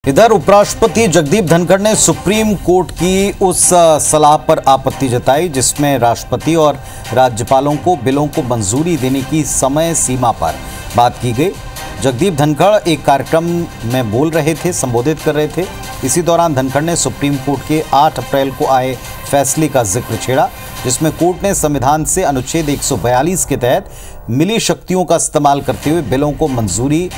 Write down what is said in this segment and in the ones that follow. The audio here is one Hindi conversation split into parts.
इधर उपराष्ट्रपति जगदीप धनखड़ ने सुप्रीम कोर्ट की उस सलाह पर आपत्ति जताई जिसमें राष्ट्रपति और राज्यपालों को बिलों को मंजूरी देने की समय सीमा पर बात की गई। जगदीप धनखड़ एक कार्यक्रम में बोल रहे थे, संबोधित कर रहे थे। इसी दौरान धनखड़ ने सुप्रीम कोर्ट के 8 अप्रैल को आए फैसले का जिक्र छेड़ा, जिसमें कोर्ट ने संविधान से अनुच्छेद 142 के तहत मिली शक्तियों का इस्तेमाल करते हुए बिलों को मंजूरी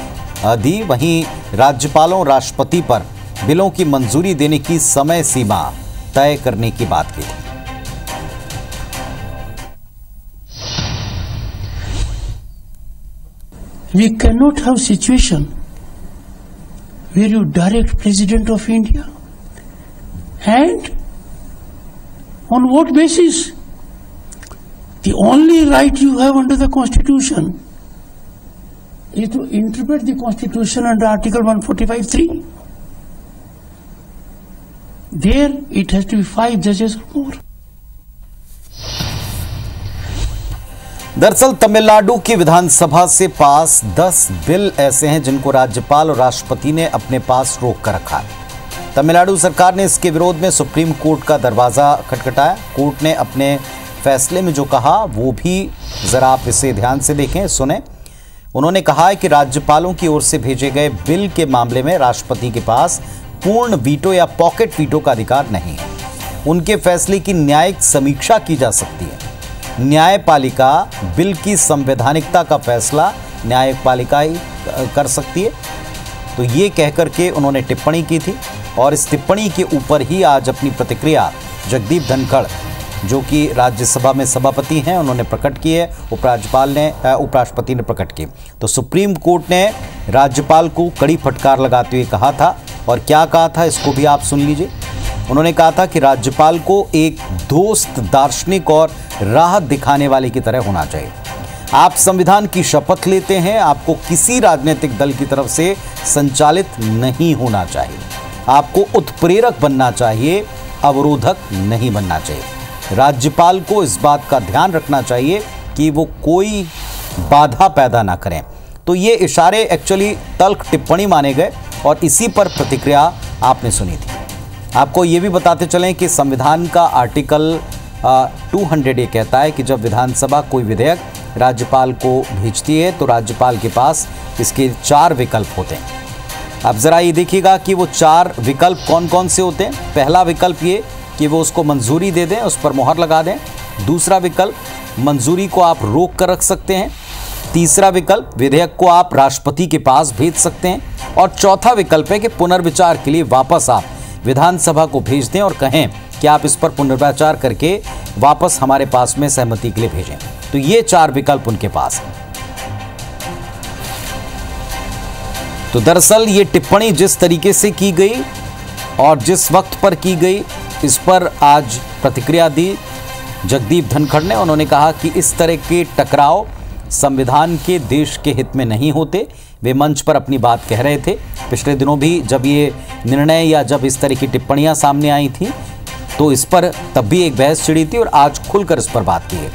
दी। वहीं राज्यपालों, राष्ट्रपति पर बिलों की मंजूरी देने की समय सीमा तय करने की बात की। We cannot have situation where you direct President of India, and on what basis? The only right you have under the Constitution is to interpret the Constitution under Article 145(3). There it has to be 5 judges or more. दरअसल तमिलनाडु की विधानसभा से पास 10 बिल ऐसे हैं जिनको राज्यपाल और राष्ट्रपति ने अपने पास रोक कर रखा है। तमिलनाडु सरकार ने इसके विरोध में सुप्रीम कोर्ट का दरवाजा खटखटाया। कोर्ट ने अपने फैसले में जो कहा वो भी जरा आप इसे ध्यान से देखें, सुने। उन्होंने कहा है कि राज्यपालों की ओर से भेजे गए बिल के मामले में राष्ट्रपति के पास पूर्ण वीटो या पॉकेट वीटो का अधिकार नहीं है। उनके फैसले की न्यायिक समीक्षा की जा सकती है। न्यायपालिका बिल की संवैधानिकता का फैसला न्यायपालिका ही कर सकती है। तो ये कहकर के उन्होंने टिप्पणी की थी और इस टिप्पणी के ऊपर ही आज अपनी प्रतिक्रिया जगदीप धनखड़, जो कि राज्यसभा में सभापति हैं, उन्होंने प्रकट की है। उपराष्ट्रपति ने प्रकट की। तो सुप्रीम कोर्ट ने राज्यपाल को कड़ी फटकार लगाते हुए कहा था, और क्या कहा था इसको भी आप सुन लीजिए। उन्होंने कहा था कि राज्यपाल को एक दोस्त, दार्शनिक और राह दिखाने वाले की तरह होना चाहिए। आप संविधान की शपथ लेते हैं, आपको किसी राजनीतिक दल की तरफ से संचालित नहीं होना चाहिए। आपको उत्प्रेरक बनना चाहिए, अवरोधक नहीं बनना चाहिए। राज्यपाल को इस बात का ध्यान रखना चाहिए कि वो कोई बाधा पैदा ना करें। तो ये इशारे एक्चुअली तल्ख टिप्पणी माने गए और इसी पर प्रतिक्रिया आपने सुनी थी। आपको ये भी बताते चलें कि संविधान का आर्टिकल 200 ये कहता है कि जब विधानसभा कोई विधेयक राज्यपाल को भेजती है तो राज्यपाल के पास इसके 4 विकल्प होते हैं। अब ज़रा ये देखिएगा कि वो 4 विकल्प कौन कौन से होते हैं। पहला विकल्प ये कि वो उसको मंजूरी दे दें, उस पर मोहर लगा दें। दूसरा विकल्प, मंजूरी को आप रोक कर रख सकते हैं। तीसरा विकल्प, विधेयक को आप राष्ट्रपति के पास भेज सकते हैं। और चौथा विकल्प है कि पुनर्विचार के लिए वापस आप विधानसभा को भेज दें और कहें कि आप इस पर पुनर्विचार करके वापस हमारे पास में सहमति के लिए भेजें। तो ये 4 विकल्प उनके पास हैं। तो दरअसल ये टिप्पणी जिस तरीके से की गई और जिस वक्त पर की गई, इस पर आज प्रतिक्रिया दी जगदीप धनखड़ ने। उन्होंने कहा कि इस तरह के टकराव संविधान के, देश के हित में नहीं होते। वे मंच पर अपनी बात कह रहे थे। पिछले दिनों भी जब ये निर्णय या जब इस तरह की टिप्पणियां सामने आई थी तो इस पर तब भी एक बहस छिड़ी थी और आज खुलकर इस पर बात की है।